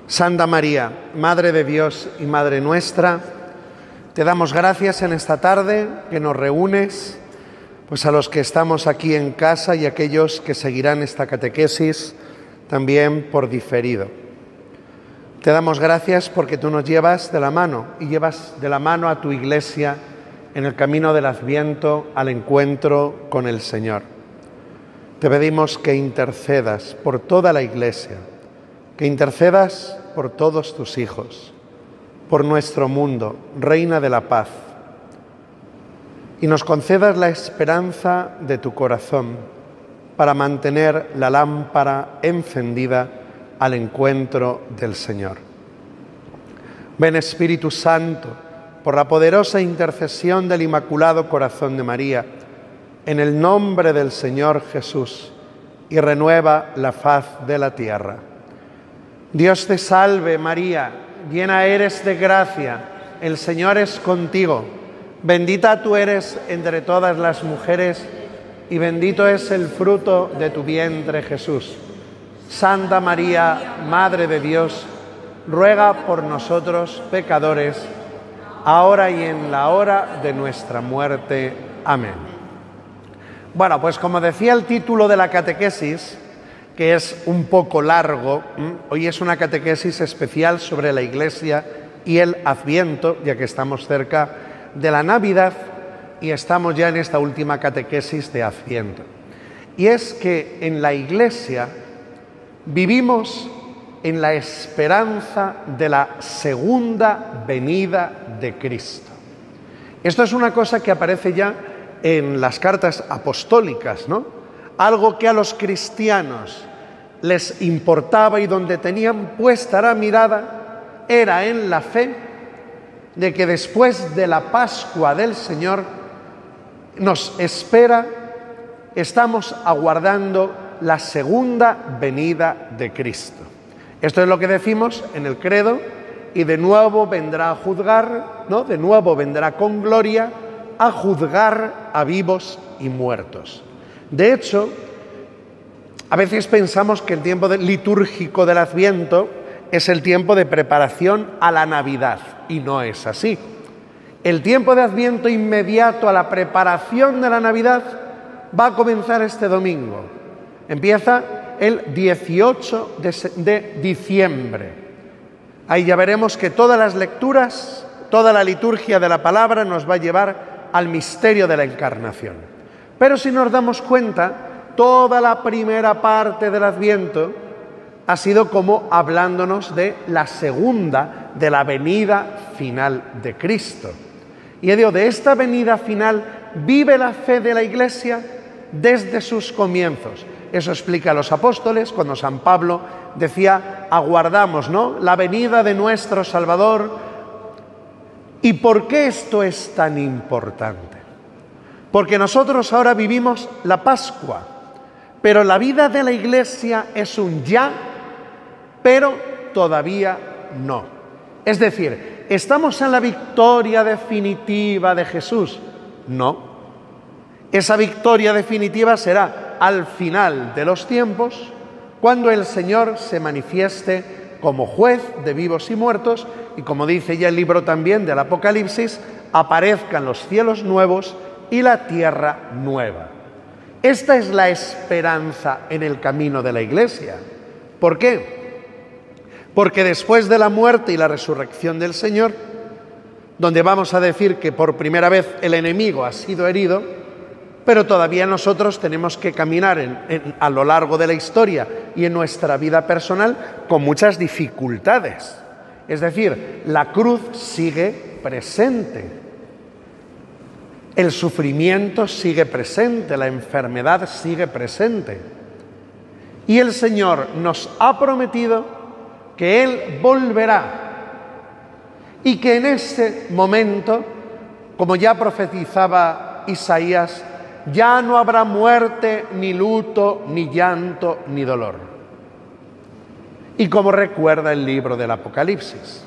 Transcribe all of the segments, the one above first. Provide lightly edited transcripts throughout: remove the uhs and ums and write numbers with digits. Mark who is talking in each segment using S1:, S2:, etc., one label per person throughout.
S1: Santa María, Madre de Dios y Madre nuestra, te damos gracias en esta tarde que nos reúnes, pues a los que estamos aquí en casa y aquellos que seguirán esta catequesis también por diferido. Te damos gracias porque tú nos llevas de la mano y llevas de la mano a tu Iglesia en el camino del Adviento al encuentro con el Señor. Te pedimos que intercedas por toda la Iglesia, que intercedas por todos tus hijos, por nuestro mundo, Reina de la Paz, y nos concedas la esperanza de tu corazón para mantener la lámpara encendida al encuentro del Señor. Ven, Espíritu Santo, por la poderosa intercesión del Inmaculado Corazón de María, en el nombre del Señor Jesús, y renueva la faz de la tierra. Dios te salve, María, llena eres de gracia, el Señor es contigo. Bendita tú eres entre todas las mujeres, y bendito es el fruto de tu vientre, Jesús. Santa María, Madre de Dios, ruega por nosotros pecadores, ahora y en la hora de nuestra muerte. Amén. Bueno, pues como decía el título de la catequesis, que es un poco largo, hoy es una catequesis especial sobre la Iglesia y el Adviento, ya que estamos cerca de la Navidad y estamos ya en esta última catequesis de Adviento. Y es que en la Iglesia vivimos en la esperanza de la segunda venida de Cristo. Esto es una cosa que aparece ya en las cartas apostólicas, ¿no? Algo que a los cristianos les importaba y donde tenían puesta la mirada era en la fe de que después de la Pascua del Señor nos espera, estamos aguardando la segunda venida de Cristo. Esto es lo que decimos en el credo, y de nuevo vendrá a juzgar, ¿no? De nuevo vendrá con gloria a juzgar a vivos y muertos. De hecho, a veces pensamos que el tiempo litúrgico del Adviento es el tiempo de preparación a la Navidad, y no es así. El tiempo de Adviento inmediato a la preparación de la Navidad va a comenzar este domingo. Empieza el 18 de diciembre. Ahí ya veremos que todas las lecturas, toda la liturgia de la palabra nos va a llevar al misterio de la Encarnación. Pero si nos damos cuenta, toda la primera parte del Adviento ha sido como hablándonos de la segunda, de la venida final de Cristo. Y de esta venida final vive la fe de la Iglesia desde sus comienzos. Eso explica a los apóstoles cuando San Pablo decía, aguardamos, ¿no?, la venida de nuestro Salvador. ¿Y por qué esto es tan importante? Porque nosotros ahora vivimos la Pascua, pero la vida de la Iglesia es un ya, pero todavía no. Es decir, ¿estamos en la victoria definitiva de Jesús? No. Esa victoria definitiva será al final de los tiempos, cuando el Señor se manifieste como juez de vivos y muertos, y como dice ya el libro también del Apocalipsis, aparezcan los cielos nuevos y la tierra nueva. Esta es la esperanza en el camino de la Iglesia. ¿Por qué? Porque después de la muerte y la resurrección del Señor, donde vamos a decir que por primera vez el enemigo ha sido herido, pero todavía nosotros tenemos que caminar a lo largo de la historia y en nuestra vida personal con muchas dificultades. Es decir, la cruz sigue presente, el sufrimiento sigue presente, la enfermedad sigue presente. Y el Señor nos ha prometido que Él volverá y que en ese momento, como ya profetizaba Isaías, ya no habrá muerte, ni luto, ni llanto, ni dolor. Y como recuerda el libro del Apocalipsis,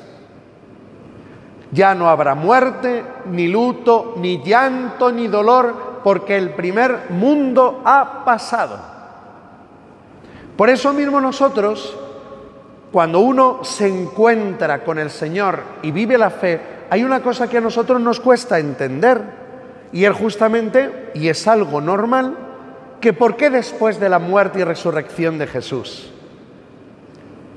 S1: ya no habrá muerte, ni luto, ni llanto, ni dolor, porque el primer mundo ha pasado. Por eso mismo nosotros Cuando uno se encuentra con el Señor y vive la fe, hay una cosa que a nosotros nos cuesta entender, y es justamente, y es algo normal, que ¿por qué después de la muerte y resurrección de Jesús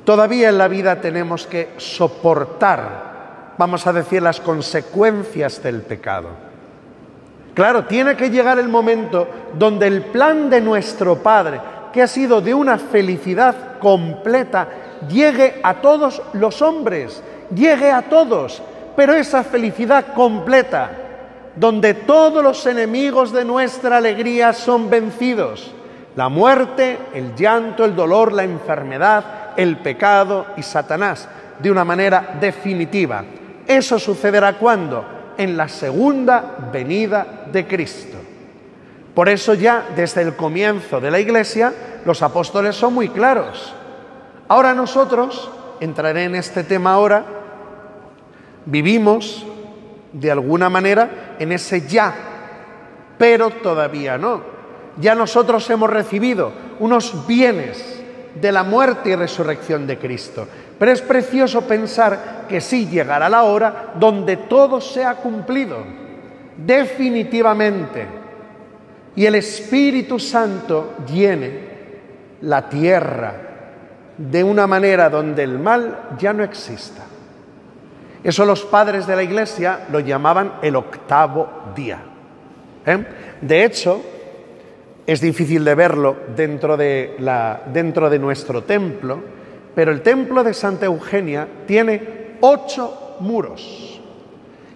S1: todavía en la vida tenemos que soportar, vamos a decir, las consecuencias del pecado? Claro, tiene que llegar el momento donde el plan de nuestro Padre, que ha sido de una felicidad completa, llegue a todos los hombres, llegue a todos, pero esa felicidad completa, donde todos los enemigos de nuestra alegría son vencidos, la muerte, el llanto, el dolor, la enfermedad, el pecado y Satanás, de una manera definitiva. Eso sucederá ¿cuándo? En la segunda venida de Cristo. Por eso ya desde el comienzo de la Iglesia los apóstoles son muy claros. Ahora nosotros, entraré en este tema ahora, vivimos de alguna manera en ese ya, pero todavía no. Ya nosotros hemos recibido unos bienes de la muerte y resurrección de Cristo. Pero es precioso pensar que sí llegará la hora donde todo sea cumplido, definitivamente, y el Espíritu Santo llene la tierra de una manera donde el mal ya no exista. Eso los padres de la Iglesia lo llamaban el octavo día. De hecho, es difícil de verlo dentro de nuestro templo, pero el templo de Santa Eugenia tiene 8 muros.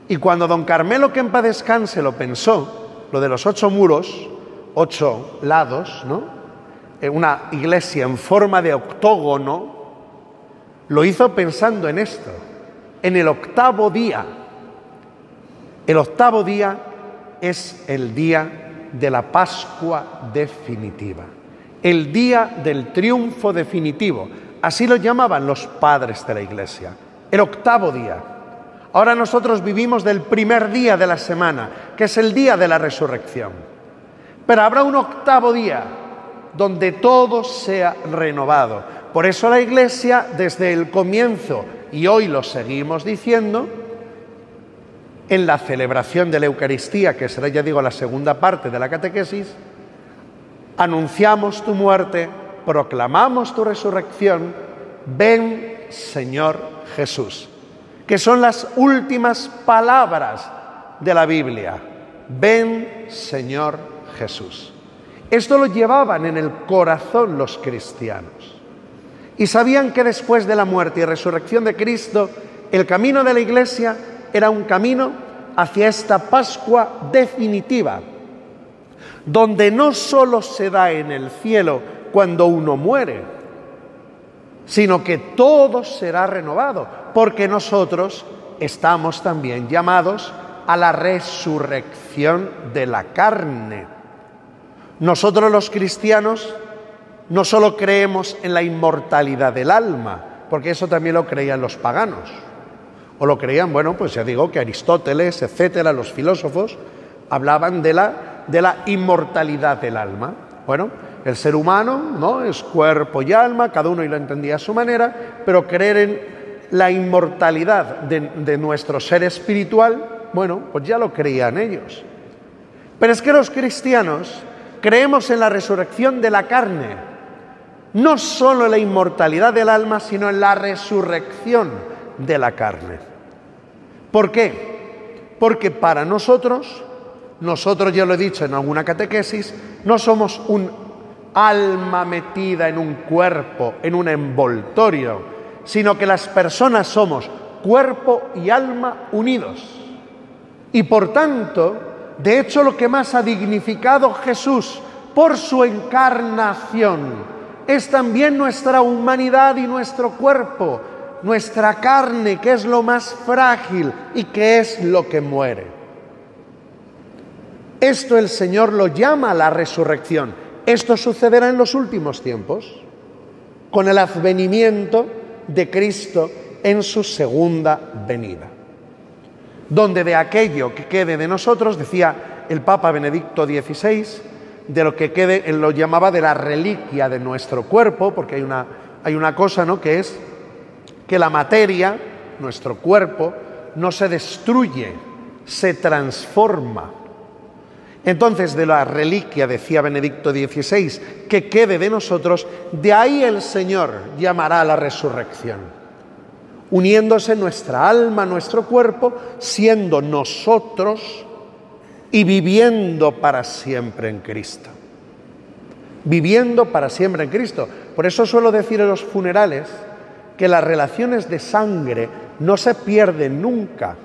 S1: Y cuando don Carmelo, que en paz descanse, lo pensó, lo de los 8 muros, 8 lados, ¿no? Una iglesia en forma de octógono, lo hizo pensando en esto, en el octavo día. El octavo día es el día de la Pascua definitiva, el día del triunfo definitivo. Así lo llamaban los padres de la Iglesia, el octavo día. Ahora nosotros vivimos del primer día de la semana, que es el día de la resurrección. Pero habrá un octavo día donde todo sea renovado. Por eso la Iglesia, desde el comienzo, y hoy lo seguimos diciendo, en la celebración de la Eucaristía, que será, ya digo, la segunda parte de la catequesis, anunciamos tu muerte, proclamamos tu resurrección, ven Señor Jesús, que son las últimas palabras de la Biblia. Ven Señor Jesús. Esto lo llevaban en el corazón los cristianos. Y sabían que después de la muerte y resurrección de Cristo, el camino de la Iglesia era un camino hacia esta Pascua definitiva, donde no solo se da en el cielo cuando uno muere, sino que todo será renovado, porque nosotros estamos también llamados a la resurrección de la carne. Nosotros los cristianos no solo creemos en la inmortalidad del alma, porque eso también lo creían los paganos, o lo creían, bueno, pues ya digo que Aristóteles, etcétera, los filósofos, hablaban de la inmortalidad del alma. Bueno, el ser humano, ¿no?, es cuerpo y alma, cada uno lo entendía a su manera, pero creer en la inmortalidad de nuestro ser espiritual, bueno, pues ya lo creían ellos. Pero es que los cristianos creemos en la resurrección de la carne, no solo en la inmortalidad del alma, sino en la resurrección de la carne. ¿Por qué? Porque para nosotros, ya lo he dicho en alguna catequesis, no somos un alma metida en un cuerpo, en un envoltorio, sino que las personas somos cuerpo y alma unidos. Y por tanto, de hecho, lo que más ha dignificado Jesús por su encarnación es también nuestra humanidad y nuestro cuerpo, nuestra carne, que es lo más frágil y que es lo que muere. Esto el Señor lo llama la resurrección. Esto sucederá en los últimos tiempos, con el advenimiento de Cristo en su segunda venida, donde de aquello que quede de nosotros, decía el Papa Benedicto XVI, de lo que quede, él lo llamaba de la reliquia de nuestro cuerpo, porque hay una cosa, ¿no?, que es que la materia, nuestro cuerpo, no se destruye, se transforma. Entonces, de la reliquia, decía Benedicto XVI, que quede de nosotros, de ahí el Señor llamará a la resurrección, uniéndose nuestra alma, nuestro cuerpo, siendo nosotros y viviendo para siempre en Cristo. Viviendo para siempre en Cristo. Por eso suelo decir en los funerales que las relaciones de sangre no se pierden nunca.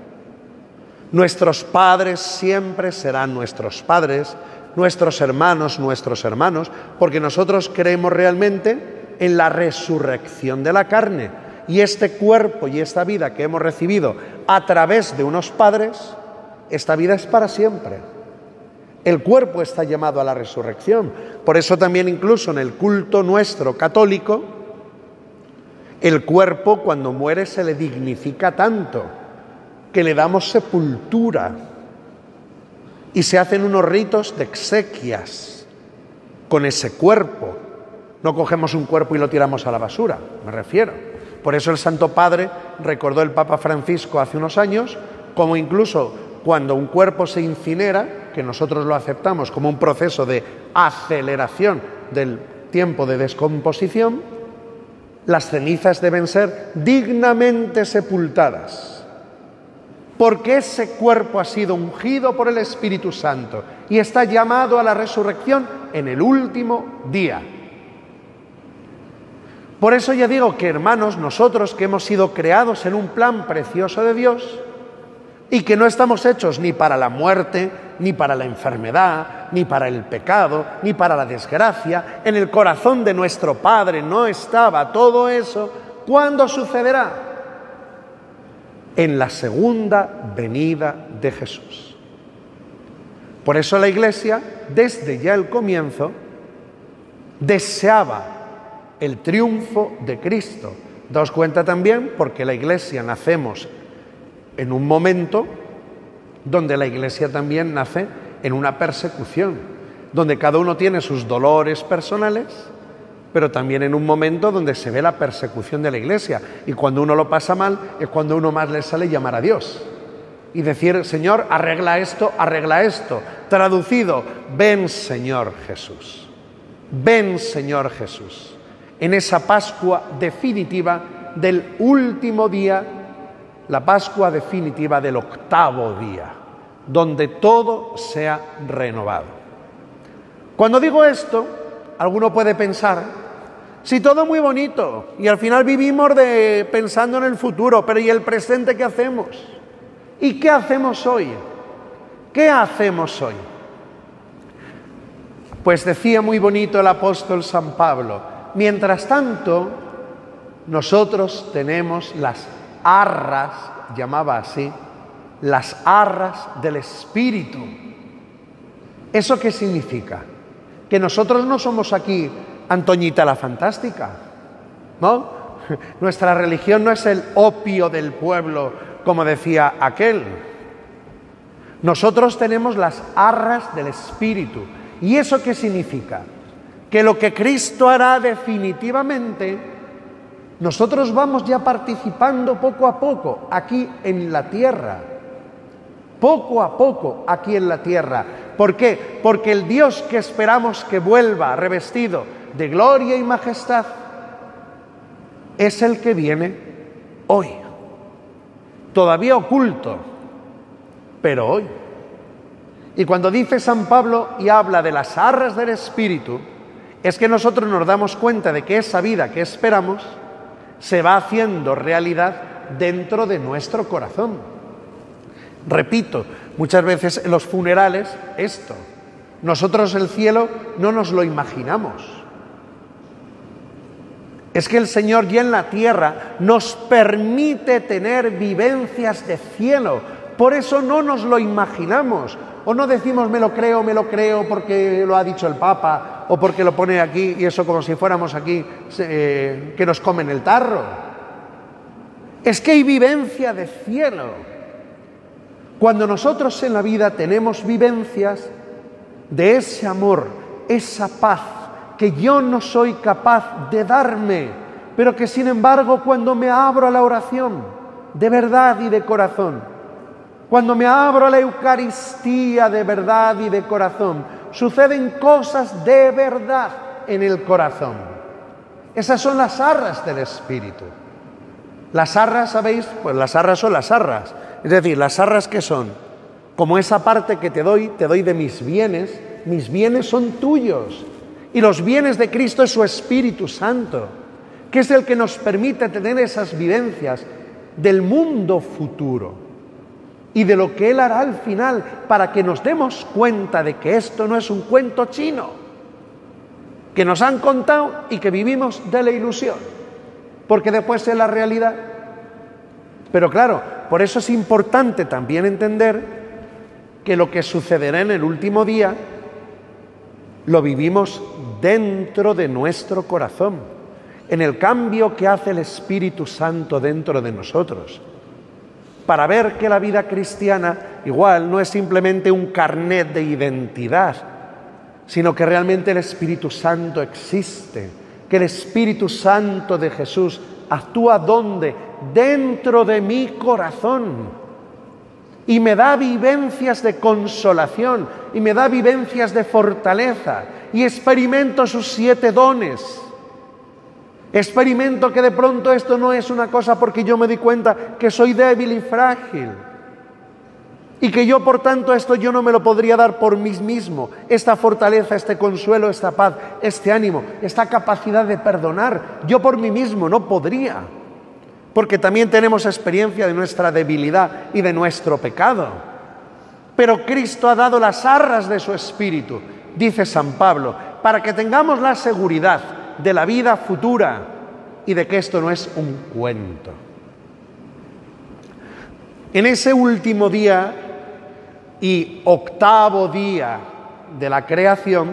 S1: Nuestros padres siempre serán nuestros padres, nuestros hermanos, porque nosotros creemos realmente en la resurrección de la carne. Y este cuerpo y esta vida que hemos recibido a través de unos padres, esta vida es para siempre. El cuerpo está llamado a la resurrección. Por eso también incluso en el culto nuestro católico, el cuerpo cuando muere se le dignifica tanto que le damos sepultura y se hacen unos ritos de exequias con ese cuerpo. No cogemos un cuerpo y lo tiramos a la basura, me refiero. Por eso el Santo Padre recordó el Papa Francisco hace unos años como incluso cuando un cuerpo se incinera, que nosotros lo aceptamos como un proceso de aceleración del tiempo de descomposición, las cenizas deben ser dignamente sepultadas. Porque ese cuerpo ha sido ungido por el Espíritu Santo y está llamado a la resurrección en el último día. Por eso ya digo que, hermanos, nosotros que hemos sido creados en un plan precioso de Dios y que no estamos hechos ni para la muerte, ni para la enfermedad, ni para el pecado, ni para la desgracia, en el corazón de nuestro Padre no estaba todo eso, ¿cuándo sucederá? En la segunda venida de Jesús. Por eso la Iglesia, desde ya el comienzo, deseaba el triunfo de Cristo. Daos cuenta también, porque la Iglesia nacemos en un momento donde la Iglesia también nace en una persecución, donde cada uno tiene sus dolores personales, pero también en un momento donde se ve la persecución de la Iglesia. Y cuando uno lo pasa mal, es cuando uno más le sale llamar a Dios y decir: Señor, arregla esto, arregla esto. Traducido: ven, Señor Jesús. Ven, Señor Jesús. En esa Pascua definitiva del último día, la Pascua definitiva del octavo día, donde todo sea renovado. Cuando digo esto, alguno puede pensar: si todo muy bonito y al final vivimos pensando en el futuro, pero ¿y el presente qué hacemos? ¿Y qué hacemos hoy? ¿Qué hacemos hoy? Pues decía muy bonito el apóstol San Pablo: mientras tanto, nosotros tenemos las arras, llamaba así, las arras del Espíritu. ¿Eso qué significa? Que nosotros no somos aquí Antoñita la Fantástica, ¿no? Nuestra religión no es el opio del pueblo, como decía aquel. Nosotros tenemos las arras del Espíritu. ¿Y eso qué significa? Que lo que Cristo hará definitivamente, nosotros vamos ya participando poco a poco aquí en la tierra. Poco a poco aquí en la tierra. ¿Por qué? Porque el Dios que esperamos que vuelva revestido de gloria y majestad es el que viene hoy. Todavía oculto, pero hoy. Y cuando dice San Pablo y habla de las arras del Espíritu, es que nosotros nos damos cuenta de que esa vida que esperamos se va haciendo realidad dentro de nuestro corazón. Repito, muchas veces en los funerales esto, nosotros el cielo no nos lo imaginamos. Es que el Señor ya en la tierra nos permite tener vivencias de cielo, por eso no nos lo imaginamos. O no decimos me lo creo porque lo ha dicho el Papa o porque lo pone aquí y eso como si fuéramos aquí que nos comen el tarro. Es que hay vivencia de cielo. Cuando nosotros en la vida tenemos vivencias de ese amor, esa paz que yo no soy capaz de darme, pero que sin embargo cuando me abro a la oración, de verdad y de corazón, cuando me abro a la Eucaristía de verdad y de corazón, suceden cosas de verdad en el corazón. Esas son las arras del Espíritu. Las arras, ¿sabéis? Pues las arras son las arras. Es decir, las arras ¿qué son? Como esa parte que te doy de mis bienes son tuyos. Y los bienes de Cristo es su Espíritu Santo, que es el que nos permite tener esas vivencias del mundo futuro y de lo que Él hará al final, para que nos demos cuenta de que esto no es un cuento chino, que nos han contado y que vivimos de la ilusión, porque después es la realidad. Pero claro, por eso es importante también entender que lo que sucederá en el último día lo vivimos dentro de nuestro corazón, en el cambio que hace el Espíritu Santo dentro de nosotros, para ver que la vida cristiana igual no es simplemente un carnet de identidad, sino que realmente el Espíritu Santo existe, que el Espíritu Santo de Jesús actúa ¿dónde? Dentro de mi corazón, y me da vivencias de consolación, y me da vivencias de fortaleza, y experimento sus 7 dones. Experimento que de pronto esto no es una cosa porque yo me di cuenta que soy débil y frágil, y que yo por tanto esto yo no me lo podría dar por mí mismo, esta fortaleza, este consuelo, esta paz, este ánimo, esta capacidad de perdonar, yo por mí mismo no podría, porque también tenemos experiencia de nuestra debilidad y de nuestro pecado. Pero Cristo ha dado las arras de su Espíritu, dice San Pablo, para que tengamos la seguridad de la vida futura y de que esto no es un cuento. En ese último día y 8º día de la creación,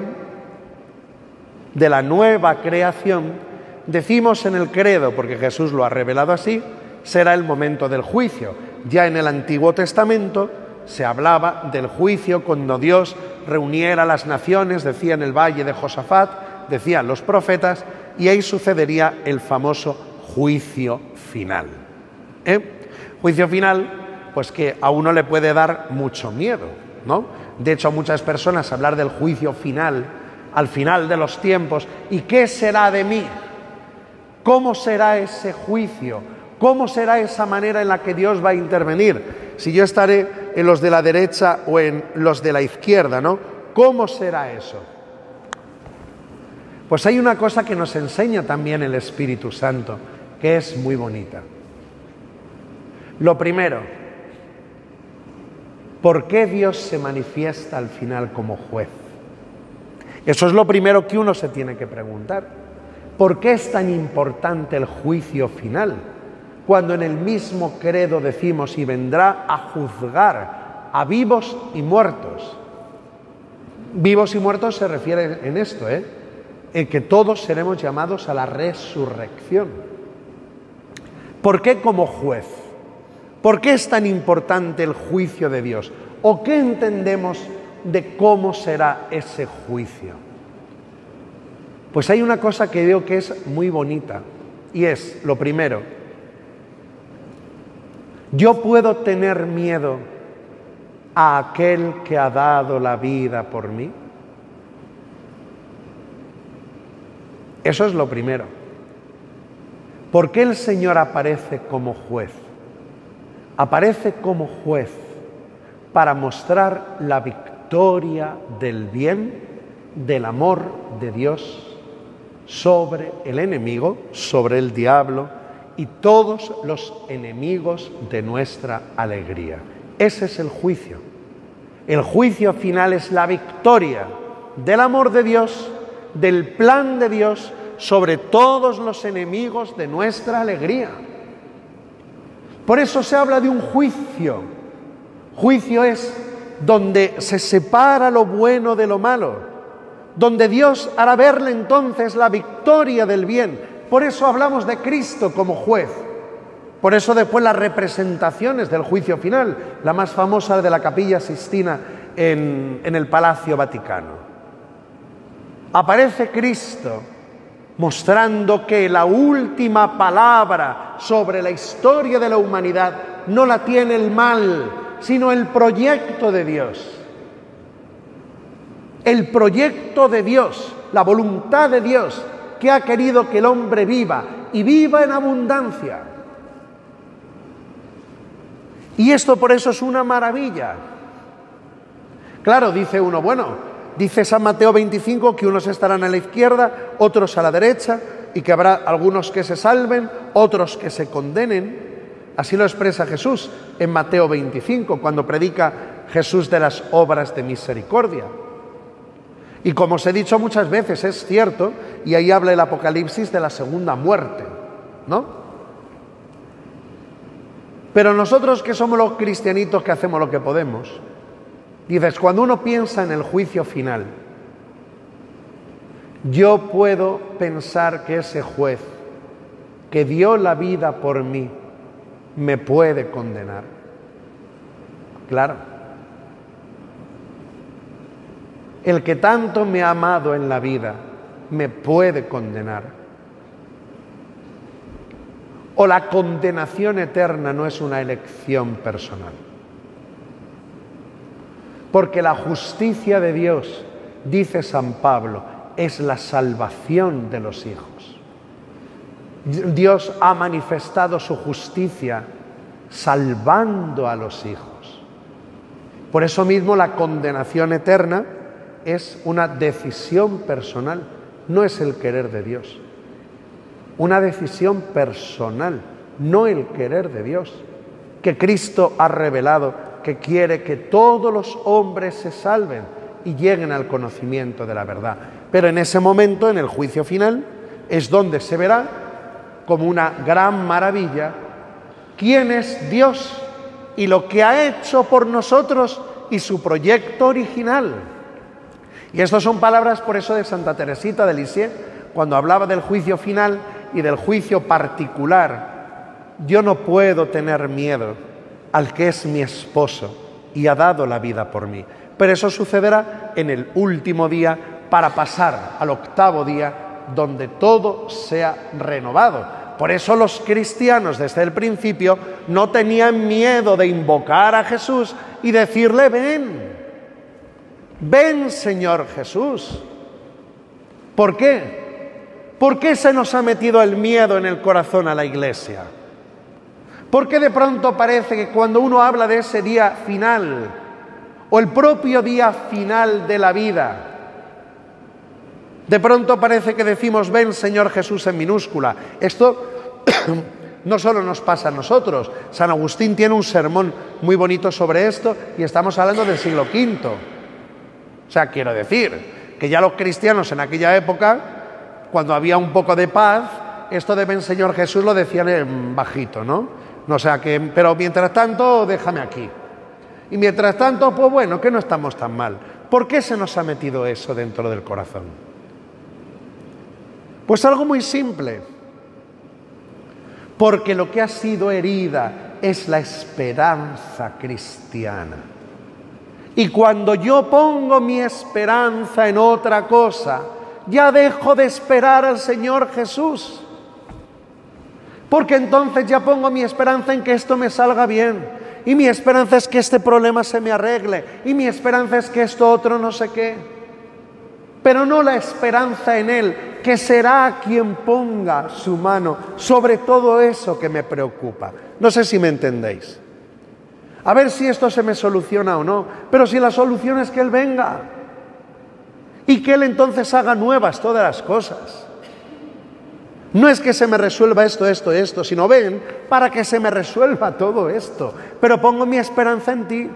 S1: de la nueva creación, decimos en el credo, porque Jesús lo ha revelado así, será el momento del juicio. Ya en el Antiguo Testamento se hablaba del juicio cuando Dios reuniera a las naciones, decía en el valle de Josafat, decían los profetas, y ahí sucedería el famoso juicio final. Juicio final, pues que a uno le puede dar mucho miedo, ¿no? De hecho, a muchas personas hablar del juicio final, al final de los tiempos, ¿y qué será de mí? ¿Cómo será ese juicio? ¿Cómo será esa manera en la que Dios va a intervenir? Si yo estaré en los de la derecha o en los de la izquierda, ¿no? ¿Cómo será eso? Pues hay una cosa que nos enseña también el Espíritu Santo, que es muy bonita. Lo primero, ¿por qué Dios se manifiesta al final como juez? Eso es lo primero que uno se tiene que preguntar. ¿Por qué es tan importante el juicio final? Cuando en el mismo credo decimos y vendrá a juzgar a vivos y muertos. Vivos y muertos se refiere en esto, en que todos seremos llamados a la resurrección. ¿Por qué como juez? ¿Por qué es tan importante el juicio de Dios? ¿O qué entendemos de cómo será ese juicio? Pues hay una cosa que veo que es muy bonita, y es, lo primero, yo puedo tener miedo a aquel que ha dado la vida por mí. Eso es lo primero. ¿Por qué el Señor aparece como juez? Aparece como juez para mostrar la victoria del bien, del amor de Dios sobre el enemigo, sobre el diablo y todos los enemigos de nuestra alegría. Ese es el juicio. El juicio final es la victoria del amor de Dios, del plan de Dios sobre todos los enemigos de nuestra alegría. Por eso se habla de un juicio. Juicio es donde se separa lo bueno de lo malo, donde Dios hará verle entonces la victoria del bien. Por eso hablamos de Cristo como juez. Por eso después las representaciones del juicio final, la más famosa de la Capilla Sixtina en el Palacio Vaticano. Aparece Cristo mostrando que la última palabra sobre la historia de la humanidad no la tiene el mal, sino el proyecto de Dios. El proyecto de Dios, la voluntad de Dios, que ha querido que el hombre viva y viva en abundancia. Y esto por eso es una maravilla. Claro, dice uno, bueno, dice San Mateo 25 que unos estarán a la izquierda, otros a la derecha, y que habrá algunos que se salven, otros que se condenen. Así lo expresa Jesús en Mateo 25, cuando predica Jesús de las obras de misericordia. Y como os he dicho muchas veces, es cierto, y ahí habla el Apocalipsis de la segunda muerte, ¿no? Pero nosotros que somos los cristianitos que hacemos lo que podemos, dices, cuando uno piensa en el juicio final, yo puedo pensar que ese juez que dio la vida por mí me puede condenar. Claro. El que tanto me ha amado en la vida me puede condenar. O la condenación eterna no es una elección personal. Porque la justicia de Dios, dice San Pablo, es la salvación de los hijos. Dios ha manifestado su justicia salvando a los hijos. Por eso mismo la condenación eterna es una decisión personal, no es el querer de Dios. Una decisión personal, no el querer de Dios, que Cristo ha revelado que quiere que todos los hombres se salven y lleguen al conocimiento de la verdad. Pero en ese momento, en el juicio final, es donde se verá como una gran maravilla quién es Dios y lo que ha hecho por nosotros y su proyecto original. Y estas son palabras, por eso, de Santa Teresita de Lisieux, cuando hablaba del juicio final y del juicio particular. Yo no puedo tener miedo al que es mi esposo y ha dado la vida por mí. Pero eso sucederá en el último día para pasar al octavo día donde todo sea renovado. Por eso los cristianos desde el principio no tenían miedo de invocar a Jesús y decirle, ven. Ven, Señor Jesús. ¿Por qué? ¿Por qué se nos ha metido el miedo en el corazón a la Iglesia? ¿Por qué de pronto parece que cuando uno habla de ese día final, o el propio día final de la vida, de pronto parece que decimos, ven, Señor Jesús, en minúscula? Esto no solo nos pasa a nosotros. San Agustín tiene un sermón muy bonito sobre esto y estamos hablando del siglo V. O sea, quiero decir que ya los cristianos en aquella época, cuando había un poco de paz, esto de ven Señor Jesús lo decían en bajito, ¿no? O sea que, pero mientras tanto, déjame aquí. Y mientras tanto, pues bueno, que no estamos tan mal. ¿Por qué se nos ha metido eso dentro del corazón? Pues algo muy simple. Porque lo que ha sido herida es la esperanza cristiana. Y cuando yo pongo mi esperanza en otra cosa, ya dejo de esperar al Señor Jesús. Porque entonces ya pongo mi esperanza en que esto me salga bien. Y mi esperanza es que este problema se me arregle. Y mi esperanza es que esto otro no sé qué. Pero no la esperanza en Él, que será quien ponga su mano sobre todo eso que me preocupa. No sé si me entendéis. A ver si esto se me soluciona o no. Pero si la solución es que Él venga. Y que Él entonces haga nuevas todas las cosas. No es que se me resuelva esto, sino ven para que se me resuelva todo esto. Pero pongo mi esperanza en ti.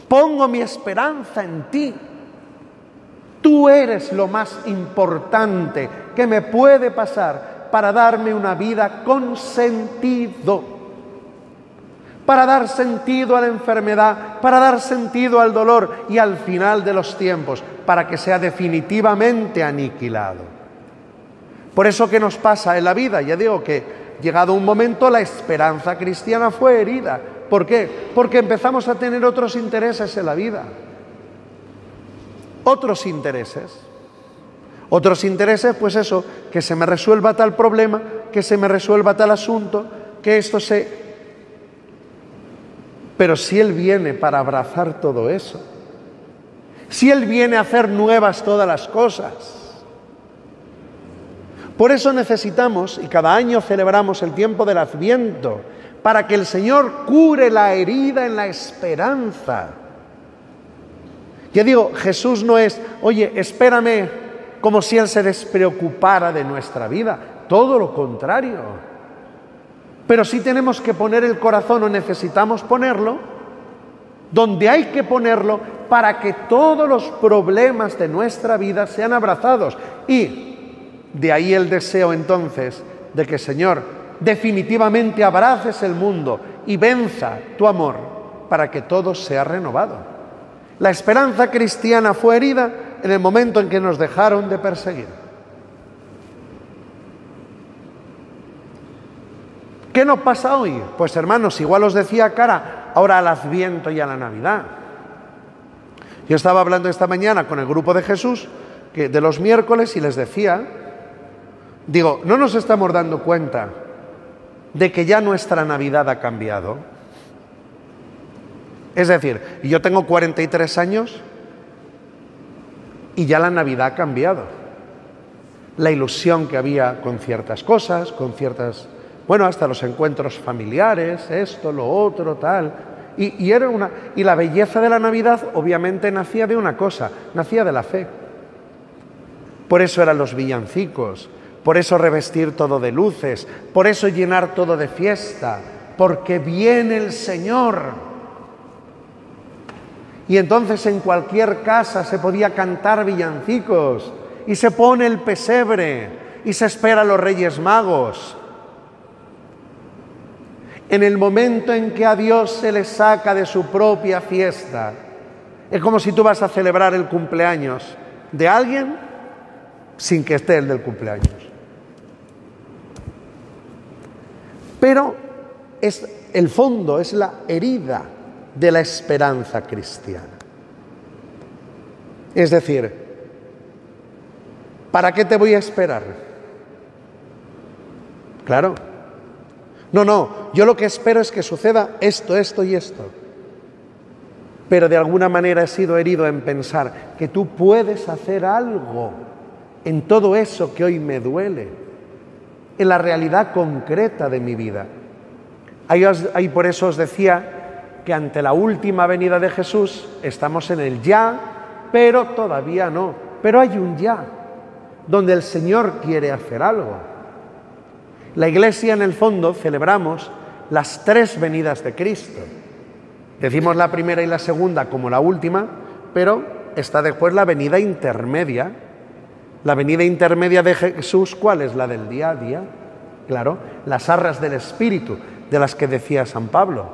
S1: Pongo mi esperanza en ti. Tú eres lo más importante que me puede pasar para darme una vida con sentido. Para dar sentido a la enfermedad, para dar sentido al dolor y al final de los tiempos, para que sea definitivamente aniquilado. Por eso, ¿qué nos pasa en la vida? Ya digo que, llegado un momento, la esperanza cristiana fue herida. ¿Por qué? Porque empezamos a tener otros intereses en la vida. Otros intereses. Otros intereses, pues eso, que se me resuelva tal problema, que se me resuelva tal asunto, que esto se... Pero si Él viene para abrazar todo eso, si Él viene a hacer nuevas todas las cosas. Por eso necesitamos, y cada año celebramos el tiempo del Adviento, para que el Señor cure la herida en la esperanza. Ya digo, Jesús no es, oye, espérame, como si Él se despreocupara de nuestra vida. Todo lo contrario. Pero sí tenemos que poner el corazón, o necesitamos ponerlo, donde hay que ponerlo, para que todos los problemas de nuestra vida sean abrazados. Y de ahí el deseo entonces de que, Señor, definitivamente abraces el mundo y venza tu amor para que todo sea renovado. La esperanza cristiana fue herida en el momento en que nos dejaron de perseguir. ¿Qué nos pasa hoy? Pues hermanos, igual os decía cara ahora al Adviento y a la Navidad. Yo estaba hablando esta mañana con el grupo de Jesús de los miércoles y les decía, digo, ¿no nos estamos dando cuenta de que ya nuestra Navidad ha cambiado? Es decir, yo tengo 43 años y ya la Navidad ha cambiado. La ilusión que había con ciertas cosas, con ciertas... Bueno, hasta los encuentros familiares, esto, lo otro, tal. Y la belleza de la Navidad obviamente nacía de una cosa, nacía de la fe. Por eso eran los villancicos, por eso revestir todo de luces, por eso llenar todo de fiesta, porque viene el Señor. Y entonces en cualquier casa se podía cantar villancicos, y se pone el pesebre, y se espera a los Reyes Magos. En el momento en que a Dios se le saca de su propia fiesta, es como si tú vas a celebrar el cumpleaños de alguien sin que esté el del cumpleaños. Pero el fondo es la herida de la esperanza cristiana. Es decir, ¿para qué te voy a esperar? Claro. No, yo lo que espero es que suceda esto, esto y esto. Pero de alguna manera he sido herido en pensar que tú puedes hacer algo en todo eso que hoy me duele, en la realidad concreta de mi vida. Ahí por eso os decía que ante la última venida de Jesús estamos en el ya, pero todavía no. Pero hay un ya, donde el Señor quiere hacer algo. La Iglesia, en el fondo, celebramos las tres venidas de Cristo. Decimos la primera y la segunda como la última, pero está después la venida intermedia. La venida intermedia de Jesús, ¿cuál es? La del día a día. Claro, las arras del Espíritu, de las que decía San Pablo.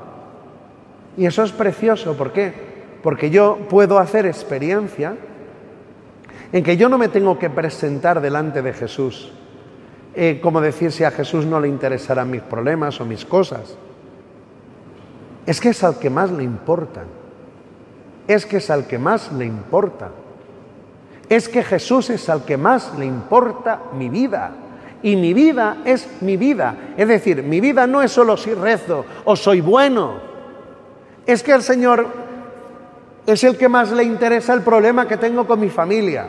S1: Y eso es precioso, ¿por qué? Porque yo puedo hacer experiencia en que yo no me tengo que presentar delante de Jesús, como decir si a Jesús no le interesarán mis problemas o mis cosas. Es que es al que más le importan. Es que es al que más le importa. Es que Jesús es al que más le importa mi vida. Y mi vida es mi vida. Es decir, mi vida no es solo si rezo o soy bueno. Es que al Señor es el que más le interesa el problema que tengo con mi familia.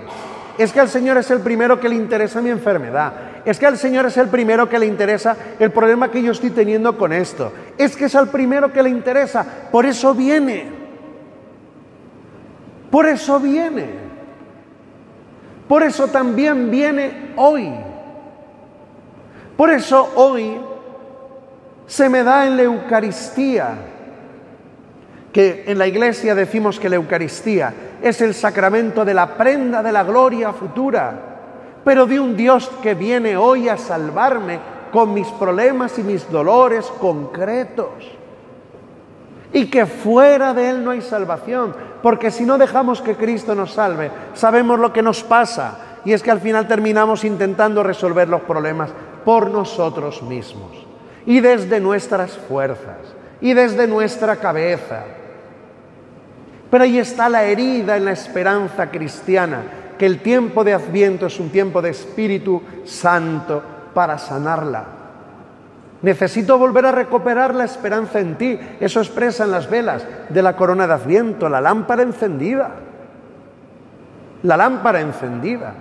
S1: Es que al Señor es el primero que le interesa mi enfermedad. Es que al Señor es el primero que le interesa el problema que yo estoy teniendo con esto. Es que es al primero que le interesa. Por eso viene. Por eso viene. Por eso también viene hoy. Por eso hoy se me da en la Eucaristía, que en la Iglesia decimos que la Eucaristía es el sacramento de la prenda de la gloria futura, pero de un Dios que viene hoy a salvarme con mis problemas y mis dolores concretos. Y que fuera de Él no hay salvación, porque si no dejamos que Cristo nos salve, sabemos lo que nos pasa, y es que al final terminamos intentando resolver los problemas por nosotros mismos, y desde nuestras fuerzas, y desde nuestra cabeza. Pero ahí está la herida en la esperanza cristiana, que el tiempo de Adviento es un tiempo de Espíritu Santo para sanarla. Necesito volver a recuperar la esperanza en ti. Eso expresan las velas de la corona de Adviento, la lámpara encendida. La lámpara encendida.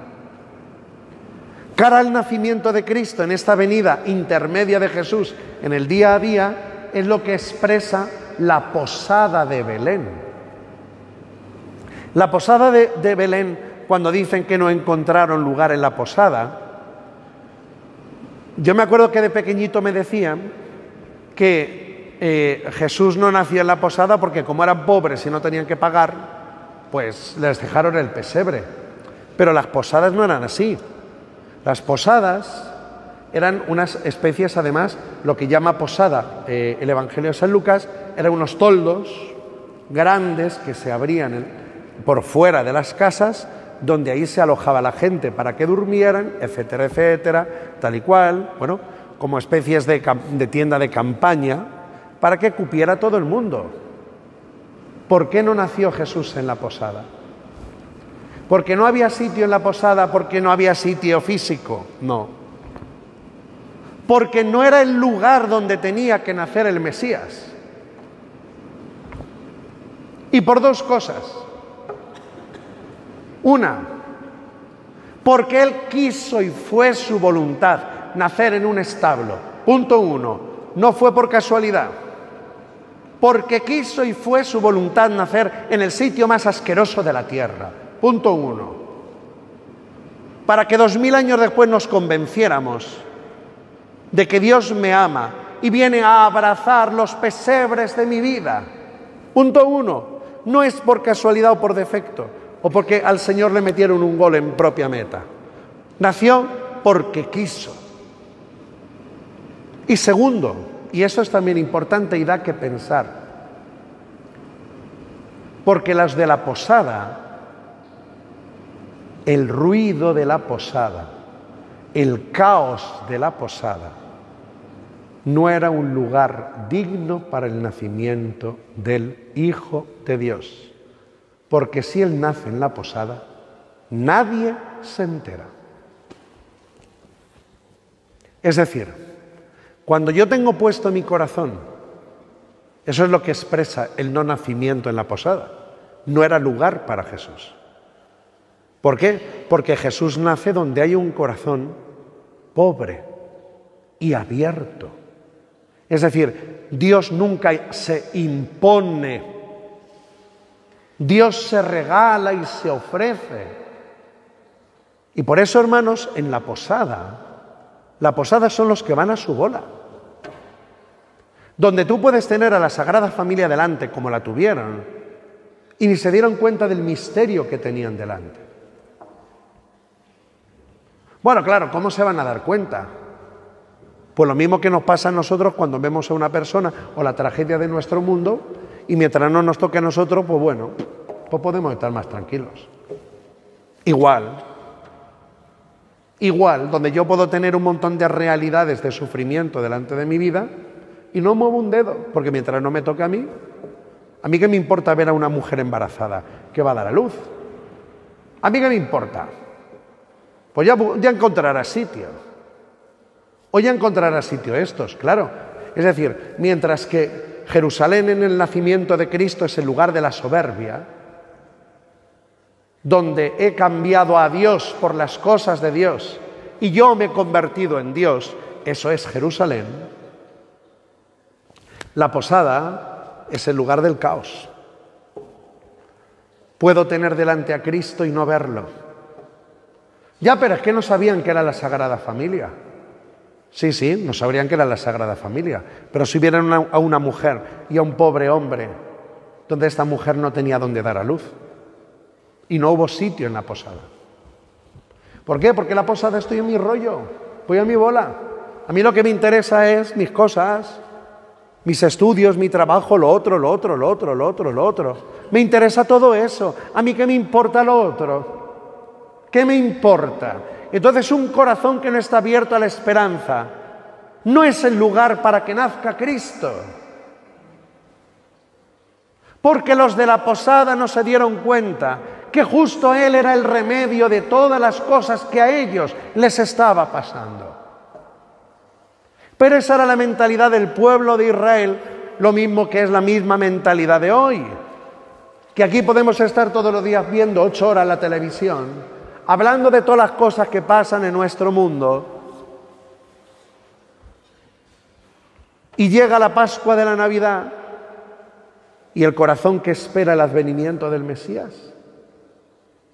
S1: Cara al nacimiento de Cristo en esta venida intermedia de Jesús en el día a día, es lo que expresa la posada de Belén. La posada de Belén, cuando dicen que no encontraron lugar en la posada, yo me acuerdo que de pequeñito me decían que Jesús no nació en la posada porque como eran pobres y no tenían que pagar, pues les dejaron el pesebre. Pero las posadas no eran así. Las posadas eran unas especies, además, lo que llama posada el Evangelio de San Lucas, eran unos toldos grandes que se abrían por fuera de las casas, donde ahí se alojaba la gente para que durmieran, etcétera, etcétera, tal y cual, bueno, como especies de tienda de campaña, para que cupiera todo el mundo. ¿Por qué no nació Jesús en la posada? ¿Porque no había sitio en la posada? ¿Porque no había sitio físico? No. Porque no era el lugar donde tenía que nacer el Mesías. Y por dos cosas. Una, porque Él quiso y fue su voluntad nacer en un establo. Punto uno, no fue por casualidad. Porque quiso y fue su voluntad nacer en el sitio más asqueroso de la tierra. Punto uno. Para que 2000 años después nos convenciéramos de que Dios me ama y viene a abrazar los pesebres de mi vida. Punto uno. No es por casualidad o por defecto, o porque al Señor le metieron un gol en propia meta. Nació porque quiso. Y segundo, y eso es también importante y da que pensar, porque las de la posada, el ruido de la posada, el caos de la posada, no era un lugar digno para el nacimiento del Hijo de Dios. Porque si Él nace en la posada, nadie se entera. Es decir, cuando yo tengo puesto mi corazón, eso es lo que expresa el no nacimiento en la posada. No era lugar para Jesús. ¿Por qué? Porque Jesús nace donde hay un corazón pobre y abierto. Es decir, Dios nunca se impone. Dios se regala y se ofrece. Y por eso, hermanos, en la posada son los que van a su bola. Donde tú puedes tener a la Sagrada Familia delante, como la tuvieron, y ni se dieron cuenta del misterio que tenían delante. Bueno, claro, ¿cómo se van a dar cuenta? Pues lo mismo que nos pasa a nosotros cuando vemos a una persona o la tragedia de nuestro mundo, y mientras no nos toque a nosotros, pues bueno, pues podemos estar más tranquilos. Igual, donde yo puedo tener un montón de realidades de sufrimiento delante de mi vida y no muevo un dedo, porque mientras no me toque a mí qué me importa ver a una mujer embarazada que va a dar a luz. ¿A mí qué me importa? Pues ya encontrará sitio. O ya encontrará sitio estos, claro. Es decir, mientras que Jerusalén en el nacimiento de Cristo es el lugar de la soberbia, donde he cambiado a Dios por las cosas de Dios y yo me he convertido en Dios, eso es Jerusalén. La posada es el lugar del caos. Puedo tener delante a Cristo y no verlo. Ya, pero es que no sabían que era la Sagrada Familia. Sí, no sabrían que era la Sagrada Familia. Pero si vieran a una mujer y a un pobre hombre, donde esta mujer no tenía dónde dar a luz. Y no hubo sitio en la posada. ¿Por qué? Porque en la posada estoy en mi rollo, voy a mi bola. A mí lo que me interesa es mis cosas, mis estudios, mi trabajo, lo otro. Me interesa todo eso. ¿A mí qué me importa lo otro? ¿Qué me importa? Entonces un corazón que no está abierto a la esperanza no es el lugar para que nazca Cristo. Porque los de la posada no se dieron cuenta que justo Él era el remedio de todas las cosas que a ellos les estaba pasando. Pero esa era la mentalidad del pueblo de Israel, lo mismo que es la misma mentalidad de hoy. Que aquí podemos estar todos los días viendo 8 horas la televisión, hablando de todas las cosas que pasan en nuestro mundo, y llega la Pascua de la Navidad y el corazón que espera el advenimiento del Mesías.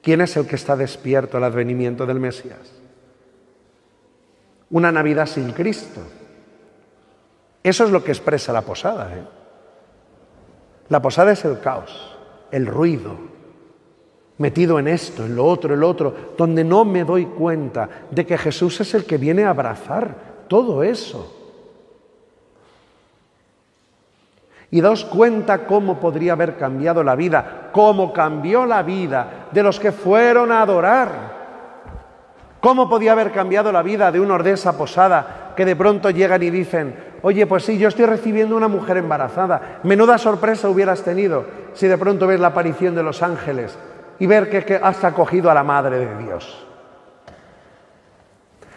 S1: ¿Quién es el que está despierto al advenimiento del Mesías? Una Navidad sin Cristo. Eso es lo que expresa la posada, ¿eh? La posada es el caos, el ruido, metido en esto, en lo otro, donde no me doy cuenta de que Jesús es el que viene a abrazar todo eso. Y daos cuenta cómo podría haber cambiado la vida, cómo cambió la vida de los que fueron a adorar. Cómo podía haber cambiado la vida de unos de esa posada que de pronto llegan y dicen: oye, pues sí, yo estoy recibiendo una mujer embarazada. Menuda sorpresa hubieras tenido si de pronto ves la aparición de los ángeles y ver que has acogido a la Madre de Dios.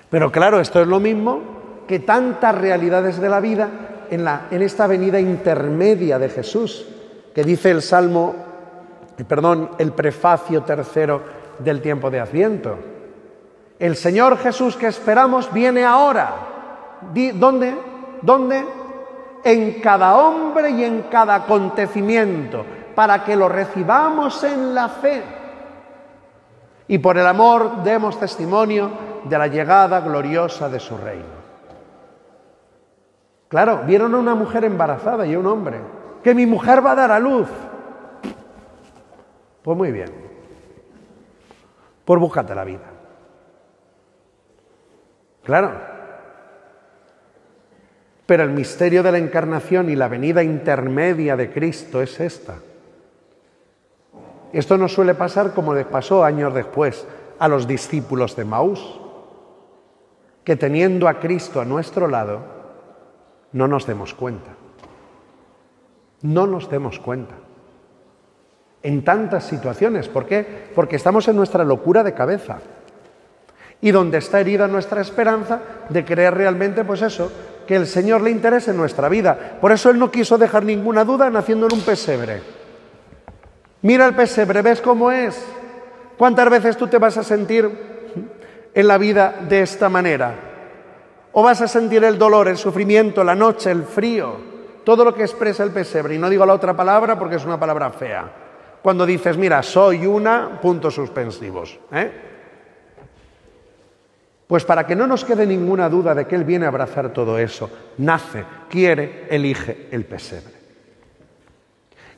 S1: Pero claro, esto es lo mismo que tantas realidades de la vida en esta venida intermedia de Jesús, que dice el prefacio tercero del tiempo de Adviento. El Señor Jesús que esperamos viene ahora. ¿Dónde? ¿Dónde? En cada hombre y en cada acontecimiento, para que lo recibamos en la fe y por el amor demos testimonio de la llegada gloriosa de su reino. Claro, vieron a una mujer embarazada y a un hombre, que mi mujer va a dar a luz. Pues muy bien, pues búscate la vida. Claro, pero el misterio de la encarnación y la venida intermedia de Cristo es esta. Esto no suele pasar como les pasó años después a los discípulos de Maús, que teniendo a Cristo a nuestro lado, no nos demos cuenta. No nos demos cuenta. En tantas situaciones. ¿Por qué? Porque estamos en nuestra locura de cabeza. Y donde está herida nuestra esperanza de creer realmente, pues eso, que el Señor le interese en nuestra vida. Por eso Él no quiso dejar ninguna duda naciendo en un pesebre. Mira el pesebre, ¿ves cómo es? ¿Cuántas veces tú te vas a sentir en la vida de esta manera? O vas a sentir el dolor, el sufrimiento, la noche, el frío, todo lo que expresa el pesebre. Y no digo la otra palabra porque es una palabra fea. Cuando dices, mira, soy una, puntos suspensivos. Pues para que no nos quede ninguna duda de que Él viene a abrazar todo eso, nace, quiere, elige el pesebre.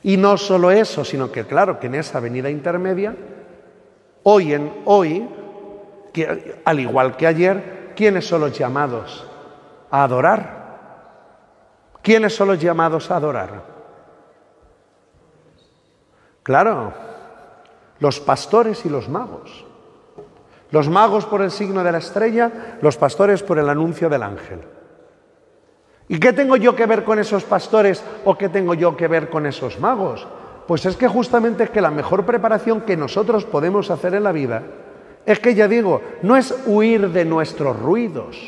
S1: Y no solo eso, sino que claro, que en esa venida intermedia, hoy, que, al igual que ayer, ¿quiénes son los llamados a adorar? ¿Quiénes son los llamados a adorar? Claro, los pastores y los magos. Los magos por el signo de la estrella, los pastores por el anuncio del ángel. ¿Y qué tengo yo que ver con esos pastores o qué tengo yo que ver con esos magos? Pues es que justamente es que la mejor preparación que nosotros podemos hacer en la vida es que, ya digo, no es huir de nuestros ruidos,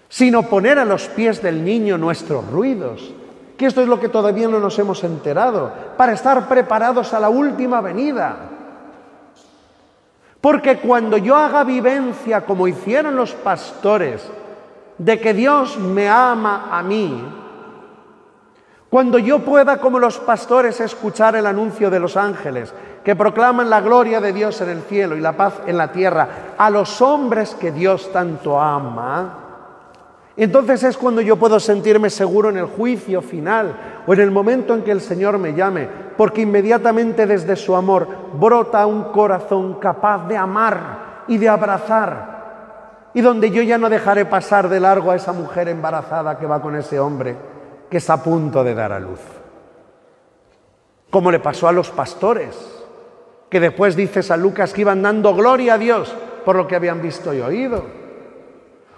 S1: sino poner a los pies del niño nuestros ruidos, que esto es lo que todavía no nos hemos enterado, para estar preparados a la última venida. Porque cuando yo haga vivencia, como hicieron los pastores, de que Dios me ama a mí, cuando yo pueda, como los pastores, escuchar el anuncio de los ángeles, que proclaman la gloria de Dios en el cielo y la paz en la tierra, a los hombres que Dios tanto ama, entonces es cuando yo puedo sentirme seguro en el juicio final o en el momento en que el Señor me llame, porque inmediatamente desde su amor brota un corazón capaz de amar y de abrazar, y donde yo ya no dejaré pasar de largo a esa mujer embarazada que va con ese hombre que está a punto de dar a luz. Como le pasó a los pastores, que después dice San Lucas que iban dando gloria a Dios por lo que habían visto y oído.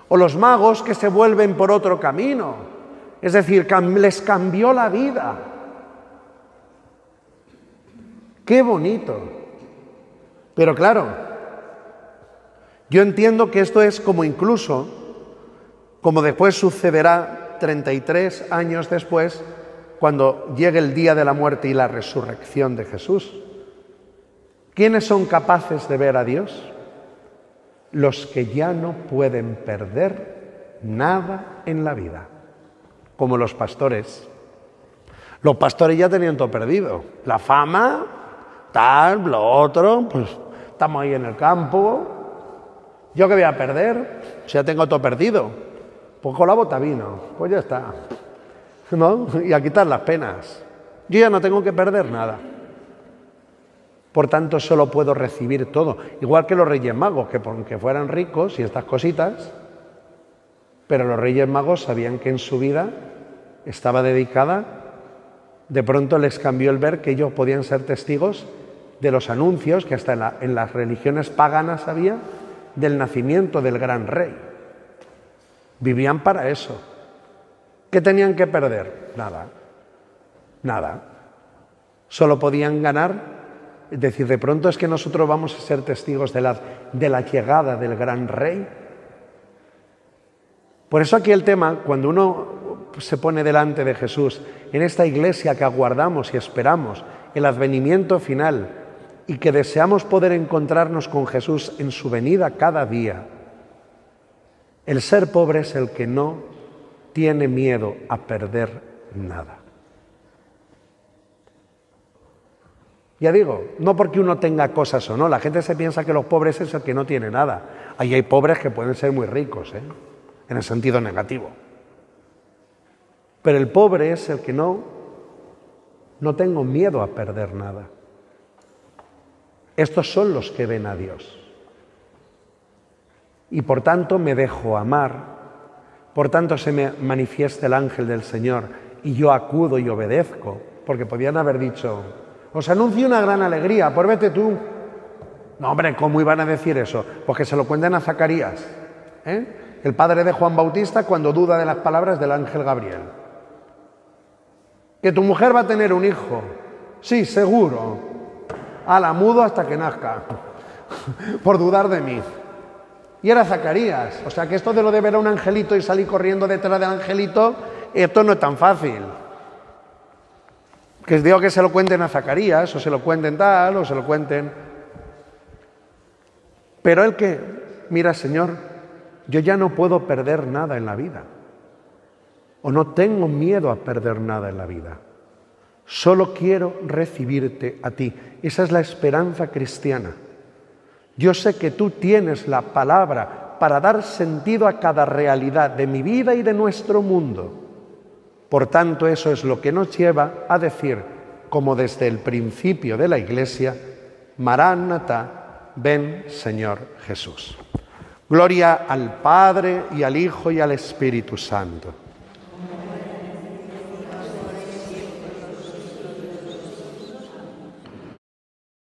S1: O los magos que se vuelven por otro camino, es decir, les cambió la vida. ¡Qué bonito! Pero claro, yo entiendo que esto es como después sucederá 33 años después, cuando llegue el día de la muerte y la resurrección de Jesús. ¿Quiénes son capaces de ver a Dios? Los que ya no pueden perder nada en la vida, como los pastores. Los pastores ya tenían todo perdido. La fama, tal, lo otro, pues estamos ahí en el campo. ¿Yo qué voy a perder? Si ya tengo todo perdido. Pues con la bota vino, pues ya está. ¿No? Y a quitar las penas. Yo ya no tengo que perder nada. Por tanto, solo puedo recibir todo. Igual que los Reyes Magos, que aunque fueran ricos y estas cositas, pero los Reyes Magos sabían que en su vida estaba dedicada, de pronto les cambió el ver que ellos podían ser testigos de los anuncios que hasta en las religiones paganas había del nacimiento del gran rey. Vivían para eso. ¿Qué tenían que perder? Nada. Solo podían ganar. Es decir, de pronto es que nosotros vamos a ser testigos de la llegada del gran rey. Por eso aquí el tema, cuando uno se pone delante de Jesús, en esta iglesia que aguardamos y esperamos el advenimiento final y que deseamos poder encontrarnos con Jesús en su venida cada día, el ser pobre es el que no tiene miedo a perder nada. Ya digo, no porque uno tenga cosas o no, la gente se piensa que los pobres es el que no tiene nada. Ahí hay pobres que pueden ser muy ricos, en el sentido negativo. Pero el pobre es el que no tengo miedo a perder nada. Estos son los que ven a Dios. Y por tanto me dejo amar, por tanto se me manifiesta el ángel del Señor y yo acudo y obedezco, porque podían haber dicho: os anuncio una gran alegría, pues vete tú. No, hombre, ¿cómo iban a decir eso? Pues que se lo cuenten a Zacarías, el padre de Juan Bautista, cuando duda de las palabras del ángel Gabriel. Que tu mujer va a tener un hijo. Sí, seguro. Ala, mudo hasta que nazca, por dudar de mí. Y era Zacarías. O sea que esto de lo de ver a un angelito y salir corriendo detrás del angelito, esto no es tan fácil. Que digo que se lo cuenten a Zacarías, o se lo cuenten tal, o se lo cuenten. Pero el que, mira, Señor, yo ya no puedo perder nada en la vida. O no tengo miedo a perder nada en la vida. Solo quiero recibirte a ti. Esa es la esperanza cristiana. Yo sé que tú tienes la palabra para dar sentido a cada realidad de mi vida y de nuestro mundo. Por tanto, eso es lo que nos lleva a decir, como desde el principio de la Iglesia, Maránata, ven Señor Jesús. Gloria al Padre y al Hijo y al Espíritu Santo.